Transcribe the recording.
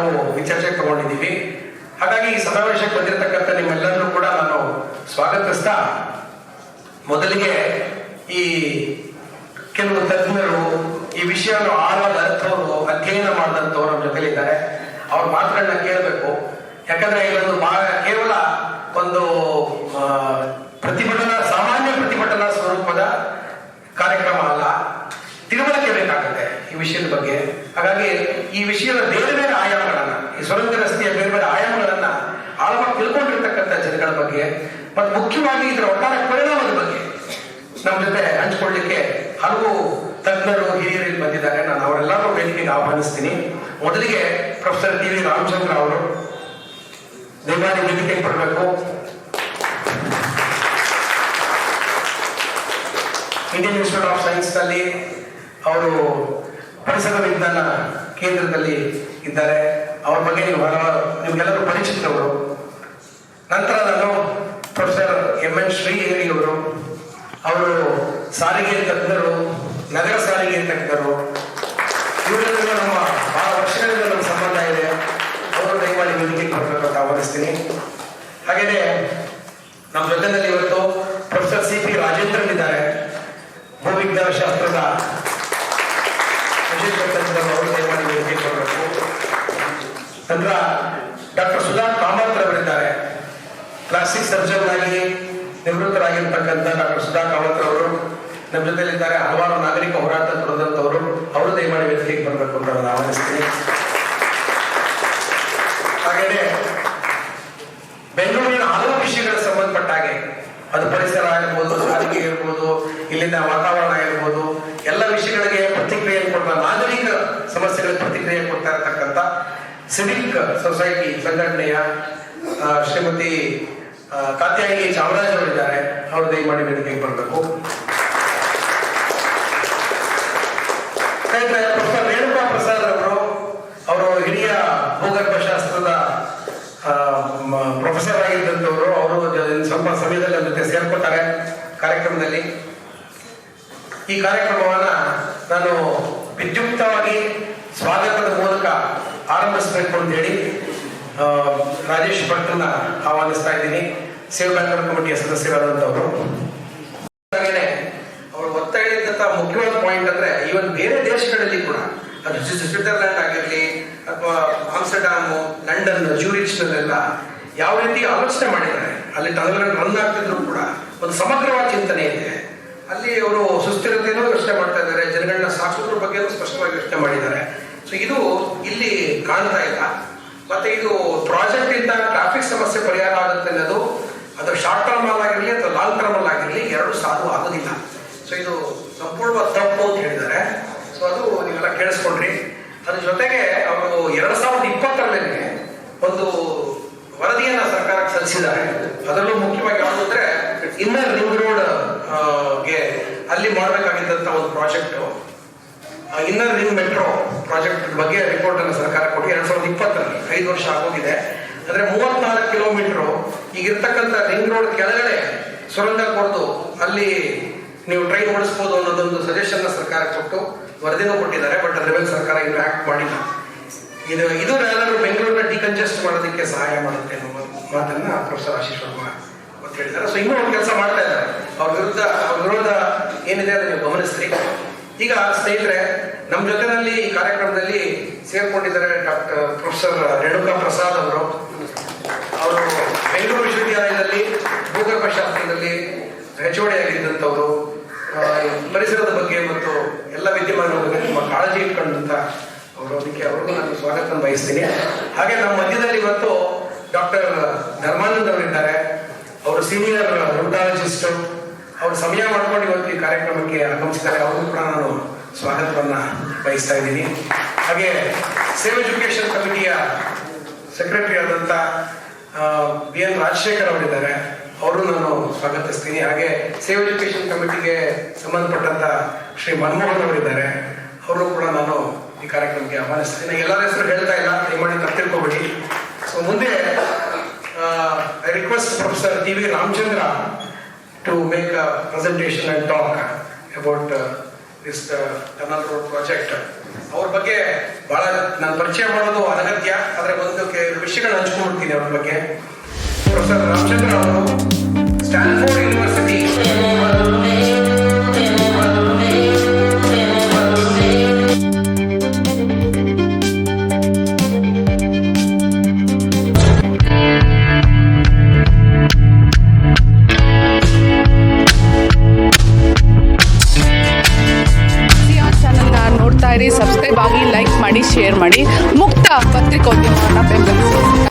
ನಾವು ವಿಚರ್ಚೆಗೆ ತಗೊಂಡಿದ್ದೀವಿ. ಹಾಗಾಗಿ ಈ ಸಮಾವೇಶಕ್ಕೆ ಬಂದಿರತಕ್ಕಂಥ ನಿಮ್ಮೆಲ್ಲರೂ ಕೂಡ ನಾನು ಸ್ವಾಗತಿಸ್ತಾ, ಮೊದಲಿಗೆ ಈ ಕೆಲವು ತಜ್ಞರು ಈ ವಿಷಯವನ್ನು ಆಳವಾದ ಅರ್ಥವರು ಅಧ್ಯಯನ ಮಾಡಿದಂಥವ್ರು ನಮ್ಮ ಜೊತೆಲಿದ್ದಾರೆ. ಅವ್ರ ಮಾತುಗಳನ್ನ ಕೇಳಬೇಕು. ಯಾಕಂದ್ರೆ ಇದೊಂದು ಕೇವಲ ಒಂದು ಸಾಮಾನ್ಯ ಪ್ರತಿಭಟನಾ ಸ್ವರೂಪದ ಕಾರ್ಯಕ್ರಮ ಅಲ್ಲ, ತಿಳುವಳಿಕೆ ಬೇಕಾಗುತ್ತೆ ಈ ವಿಷಯದ ಬಗ್ಗೆ. ಹಾಗಾಗಿ ಈ ವಿಷಯದ ಬೇರೆ ಬೇರೆ ಆಯಾಮಗಳನ್ನ, ಈ ಸುರಂಗ ರಸ್ತೆಯ ಬೇರೆ ಬೇರೆ ಆಯಾಮಗಳನ್ನ ಆಳವಾಗಿ ತಿಳ್ಕೊಂಡಿರ್ತಕ್ಕಂಥ ಜನಗಳ ಬಗ್ಗೆ ಮತ್ತು ಮುಖ್ಯವಾಗಿ ಇದರ ಒಟ್ಟಾರೆ ಪರಿಣಾಮದ ಬಗ್ಗೆ ನಮ್ಮ ಜೊತೆ ಹಂಚಿಕೊಳ್ಳಿಕ್ಕೆ ಹಲವು ತಜ್ಞರು ಹಿರಿಯರು ಇಲ್ಲಿ ಬಂದಿದ್ದಾರೆ. ನಾನು ಅವರೆಲ್ಲರೂ ವೇದಿಕೆಗೆ ಆಹ್ವಾನಿಸ್ತೀನಿ. ಮೊದಲಿಗೆ ಪ್ರೊಫೆಸರ್ ಟಿ ವಿ ರಾಮಚಂದ್ರ ಅವರು ದಯಮಾಡಿ ವೇದಿಕೆಗೆ ಬರಬೇಕು. ಇಂಡಿಯನ್ ಇನ್ಸ್ಟಿಟ್ಯೂಟ್ ಆಫ್ ಸೈನ್ಸ್ ನಲ್ಲಿ ಅವರು ಪರಿಸರ ವಿಜ್ಞಾನ ಕೇಂದ್ರದಲ್ಲಿ ಇದ್ದಾರೆ. ಅವ್ರ ಬಗ್ಗೆ ನಿಮ್ಗೆಲ್ಲರೂ ಪರಿಚಿತರು. ನಂತರ ನಾನು ಪ್ರೊಫೆಸರ್ ಎಂ.ಎನ್. ಶ್ರೀಹರಿ ಅವರು ಸಾರಿಗೆ ತಜ್ಞರು, ನಗರ ಸಾರಿಗೆ ತಜ್ಞರು. ಇವರಿಂದ ನಮ್ಮ ಬಹಳ ವರ್ಷಗಳಿಂದ ನಮ್ಮ ಸಂಬಂಧ ಇದೆ. ಅವರು ದಯಮಾಡಿ ವೇದಿಕೆಗೆ ಬರಬೇಕು ಅಂತ ಆಹ್ವಾನಿಸ್ತೀನಿ. ಹಾಗೆಯೇ ನಮ್ಮ ಜೊತೆಯಲ್ಲಿ ಇವತ್ತು ಪ್ರೊಫೆಸರ್ ಸಿ ಪಿ ರಾಜೇಂದ್ರನ್ ಇದ್ದಾರೆ, ಭೂವಿಜ್ಞಾನ ಶಾಸ್ತ್ರದ ವಿಶೇಷ ತಜ್ಞರು. ಅವರು ದಯಮಾಡಿ ವೇದಿಕೆಗೆ ಬರಬೇಕು. ನಂತರ ಡಾಕ್ಟರ್ ಸುಧಾ ಕಾಮತ್ ಅವರಿದ್ದಾರೆ, ಪ್ಲಾಸ್ಟಿಕ್ ಸರ್ಜನ್ ಆಗಿ ನಿವೃತ್ತರಾಗಿರ್ತಕ್ಕಂಥ ಡಾಕ್ಟರ್ ಸುಧಾ ಕಾಮತ್ ಅವರು ನಮ್ಮ ಜೊತೆಲಿದ್ದಾರೆ. ಹಲವಾರು ನಾಗರಿಕ ಹೋರಾಟ ತೊರೆದಂಥವರು. ಅವರು ದಯಮಾಡಿ ವೇದಿಕೆಗೆ ಬರಬೇಕು ಅಂತ ನಾನು ಆಹ್ವಾನಿಸ್ತೀನಿ. ಹಾಗೆಯೇ ಬೆಂಗಳೂರಿನ ಹಲವು ವಿಷಯಗಳ ಸಂಬಂಧಪಟ್ಟ ಹಾಗೆ, ಅದು ಪರಿಸರ ಆಗಿರ್ಬೋದು, ಸಾರಿಗೆ ಇರ್ಬೋದು, ಇಲ್ಲಿನ ವಾತಾವರಣ ಇರ್ಬೋದು, ಎಲ್ಲ ವಿಷಯಗಳಿಗೆ ಪ್ರತಿಕ್ರಿಯೆ ಕೊಡ್ತಾ, ನಾಗರಿಕ ಸಮಸ್ಯೆಗಳಿಗೆ ಪ್ರತಿಕ್ರಿಯೆ ಕೊಡ್ತಾ ಇರತಕ್ಕಂಥ ಸಿವಿಕ್ ಸೊಸೈಟಿ ಸಂಘಟನೆಯ ಶ್ರೀಮತಿ ಕಾತ್ಯಾಯಿನಿ ಚಾಮರಾಜ್ ಅವರಿದ್ದಾರೆ. ಅವರು ದಯಮಾಡಿ ವೇದಿಕೆಗೆ ಬರಬೇಕು. ಪ್ರೊಫೆಸರ್ ರೇಣುಕಾ ಪ್ರಸಾದ್ ಅವರು ಹಿರಿಯ ಭೂಗರ್ಭಶಾಸ್ತ್ರದ ಪ್ರೊಫೆಸರ್ ಆಗಿದ್ದಂಥವರು. ಅವರು ಸ್ವಲ್ಪ ಸಮಯದಲ್ಲಿ ನಮ್ಮ ಜೊತೆ ಸೇರ್ಕೊತಾರೆ ಕಾರ್ಯಕ್ರಮದಲ್ಲಿ. ಈ ಕಾರ್ಯಕ್ರಮವನ್ನ ನಾನು ವಿದ್ಯುಕ್ತವಾಗಿ ಸ್ವಾಗತದ ಮೂಲಕ ಆರಂಭಿಸಬೇಕು ಅಂತ ಹೇಳಿ ರಾಜೇಶ್ ಭಟ್ರನ್ನ ಆಹ್ವಾನಿಸ್ತಾ ಇದ್ದೀನಿ, ಸೇವ್ ಬ್ಯಾಂಕರ್ ಕಮಿಟಿಯ ಸದಸ್ಯರಾದಂಥವರು. ಹಾಗೆಯೇ ಅವರು ಒತ್ತ ಹೇಳಿದಂಥ ಮುಖ್ಯವಾದ ಪಾಯಿಂಟ್ ಅಂದ್ರೆ, ಇವನ್ ಬೇರೆ ದೇಶಗಳಲ್ಲಿ ಕೂಡ, ಅದು ಸ್ವಿಟ್ಜರ್ಲ್ಯಾಂಡ್ ಆಗಿರಲಿ ಅಥವಾ ಆಮ್ಸ್ಟರ್ಡ್ಯಾಮ್, ಲಂಡನ್, ಜ್ಯೂರಿಚ್ ನಲ್ಲೆಲ್ಲ ಯಾವ ರೀತಿ ಆಲೋಚನೆ ಮಾಡಿದ್ದಾರೆ, ಅಲ್ಲಿ ಟನಲ್ಗಳು ರನ್ ಆಗ್ತಿದ್ರು ಕೂಡ ಒಂದು ಸಮಗ್ರವಾದ ಚಿಂತನೆ ಇದೆ. ಅಲ್ಲಿ ಅವರು ಸುಸ್ಥಿರತೆಯೂ ಯೋಚನೆ ಮಾಡ್ತಾ ಇದ್ದಾರೆ, ಜನಗಳನ್ನ ಸಾಕೋದ್ರ ಬಗ್ಗೆ ಸ್ಪಷ್ಟವಾಗಿ ಯೋಚನೆ ಮಾಡಿದ್ದಾರೆ. ಸೊ ಇದು ಇಲ್ಲಿ ಕಾಣ್ತಾ ಇಲ್ಲ. ಮತ್ತೆ ಇದು ಪ್ರಾಜೆಕ್ಟ್ ಇಂದ ಟ್ರಾಫಿಕ್ ಸಮಸ್ಯೆ ಪರಿಹಾರ ಆಗುತ್ತೆ ಅನ್ನೋದು, ಅದು ಶಾರ್ಟ್ ಟರ್ಮ್ ಆಗಿರಲಿ ಅಥವಾ ಲಾಂಗ್ ಟರ್ಮ್ ಆಗಿರಲಿ, ಎರಡು ಸಾಲು ಆಗೋದಿಲ್ಲ. ಸೊ ಇದು ಸಂಪೂರ್ಣವಾದ ತಪ್ಪು ಅಂತ ಹೇಳಿದ್ದಾರೆ. ಸೊ ಅದು ನೀವೆಲ್ಲ ಕೇಳಿಸ್ಕೊಂಡ್ರಿ. ಅದ್ರ ಜೊತೆಗೆ ಅವರು 2020ರಲ್ಲಿ ಒಂದು ವರದಿಯನ್ನ ಸರ್ಕಾರಕ್ಕೆ ಸಲ್ಲಿಸಿದ್ದಾರೆ. ಅದರಲ್ಲೂ ಮುಖ್ಯವಾಗಿ ಯಾವುದು ಅಂದ್ರೆ, ಇನ್ನರ್ ರಿಂಗ್ ರೋಡ್ ಗೆ ಅಲ್ಲಿ ಮಾಡಬೇಕಾಗಿದ್ದಂತ ಒಂದು project, inner ring metro project ಬಗ್ಗೆ ರಿಪೋರ್ಟ್ ಅನ್ನು ಸರ್ಕಾರ ಕೊಟ್ಟು 2020ರಲ್ಲಿ 5 ವರ್ಷ ಆಗೋಗಿದೆ. ಅಂದ್ರೆ 34 ಕಿಲೋಮೀಟರ್ ಈಗಿರ್ತಕ್ಕಂಥ ರಿಂಗ್ ರೋಡ್ ಕೆಳಗಡೆ ಸುರಂಗ ಕೊಡ್ದು ಅಲ್ಲಿ ನೀವು ಟ್ರೈನ್ ಓಡಿಸ್ಬೋದು ಅನ್ನೋದೊಂದು ಸಜೆಷನ್ ಸರ್ಕಾರ ಕೊಟ್ಟು ವರದಿನೂ ಕೊಟ್ಟಿದ್ದಾರೆ. ಬಟ್ ಅದ್ರ ಮೇಲೆ ಸರ್ಕಾರ ಇನ್ನೂ ಆಕ್ಟ್ ಮಾಡಿಲ್ಲ. ಇದು ಯಾರಾದ್ರೂ ಬೆಂಗಳೂರಿನ ಡಿಕಂಜೆಸ್ಟ್ ಮಾಡೋದಕ್ಕೆ ಸಹಾಯ ಮಾಡುತ್ತೆ ಅನ್ನೋ ಮಾತನ್ನ ಪ್ರೊಫೆಸರ್ ಆಶೀಶ್ ವರ್ಮಾ ಅಂತ ಹೇಳಿದ್ದಾರೆ. ಸೊ ಇನ್ನೂ ಒಂದು ಕೆಲಸ ಮಾಡ್ತಾ ಇದ್ದಾರೆ. ಅವ್ರ ವಿರೋಧ ಏನಿದೆ ಅದನ್ನ ನೀವು ಗಮನಿಸ್ರಿ. ಈಗ ಸ್ನೇಹಿತರೆ, ನಮ್ಮ ಜೊತೆನಲ್ಲಿ ಈ ಕಾರ್ಯಕ್ರಮದಲ್ಲಿ ಸೇರ್ಕೊಂಡಿದ್ದಾರೆ ಡಾಕ್ಟರ್ ಪ್ರೊಫೆಸರ್ ರೇಣುಕಾ ಪ್ರಸಾದ್ ಅವರು ಬೆಂಗಳೂರು ವಿಶ್ವವಿದ್ಯಾಲಯದಲ್ಲಿ ಭೂಗರ್ಭಶಾಸ್ತ್ರದಲ್ಲಿ ಹೆಚ್ಚುವರಿ ಆಗಿದ್ದಂಥವರು. ಪರಿಸರದ ಬಗ್ಗೆ ಮತ್ತು ಎಲ್ಲ ವಿದ್ಯಮಾನಗಳ ಬಗ್ಗೆ ತುಂಬ ಕಾಳಜಿ ಇಟ್ಕೊಂಡಂತ ಅವರು. ಅದಕ್ಕೆ ಅವ್ರಿಗೂ ನಾನು ಸ್ವಾಗತ ಬಯಸ್ತೀನಿ. ಹಾಗೆ ನಮ್ಮ ಮಧ್ಯದಲ್ಲಿ ಇವತ್ತು ಡಾಕ್ಟರ್ ಧರ್ಮಾನಂದ್ ಅವರಿದ್ದಾರೆ. ಅವರು ಸೀನಿಯರ್ ರುಮಟಾಲಜಿಸ್ಟ್. ಅವರು ಸಮಯ ಮಾಡ್ಕೊಂಡು ಇವತ್ತು ಈ ಕಾರ್ಯಕ್ರಮಕ್ಕೆ ಆಗಮಿಸಿದ್ದಾರೆ. ಅವ್ರಿಗೂ ಕೂಡ ನಾನು ಸ್ವಾಗತವನ್ನ ಬಯಸ್ತಾ ಇದ್ದೀನಿ. ಹಾಗೆ ಸೇವ್ ಎಜುಕೇಶನ್ ಕಮಿಟಿಯ ಸೆಕ್ರೆಟರಿ ಆದಂತ ಬಿ.ಎನ್. ರಾಜಶೇಖರ್ ಅವರಿದ್ದಾರೆ. ಅವರು ನಾನು ಸ್ವಾಗತಿಸ್ತೀನಿ. ಹಾಗೆ ಸೇವ್ ಎಜುಕೇಶನ್ ಕಮಿಟಿಗೆ ಸಂಬಂಧಪಟ್ಟಂತ ಶ್ರೀ ಮನಮೋಹನ್ ಅವರಿದ್ದಾರೆ. ಅವರು ಕೂಡ ನಾನು ಈ ಕಾರ್ಯಕ್ರಮಕ್ಕೆ ಆಹ್ವಾನಿಸ್ತೀನಿ. ಎಲ್ಲರ ಹೆಸರು ಹೇಳ್ತಾ ಇಲ್ಲ, ದಯಮಾಡಿ ತಪ್ಪಿರ್ಕೋಬೇಡಿ. ಸೊ ಮುಂದೆ I request professor T V Ramachandra to make a presentation and talk about this tunnel road project. ಅವ್ರ ಬಗ್ಗೆ ಬಹಳ ನಾನು ಪರಿಚಯ ಮಾಡೋದು ಅನಗತ್ಯ, ಆದರೆ ಒಂದು ವಿಷಯಗಳನ್ನ ಹಂಚ್ಕೊಂಡ್ಬಿಡ್ತೀನಿ ಅವ್ರ ಬಗ್ಗೆ. ಪ್ರೊಫೆಸರ್ ರಾಮಚಂದ್ರ ಅವರು ಸ್ಟ್ಯಾನ್ಫೋರ್ಡ್ ಯೂನಿವರ್ಸಿಟಿ ನೋಡ್ತಾ ಇರಿ, ಸಬ್ಸ್ಕ್ರೈಬ್ ಆಗಿ, ಲೈಕ್ ಮಾಡಿ, ಶೇರ್ ಮಾಡಿ. ಮುಕ್ತ ಪತ್ರಿಕೋದ್ಯಮವನ್ನು ಬೆಂಬಲಿಸಿ.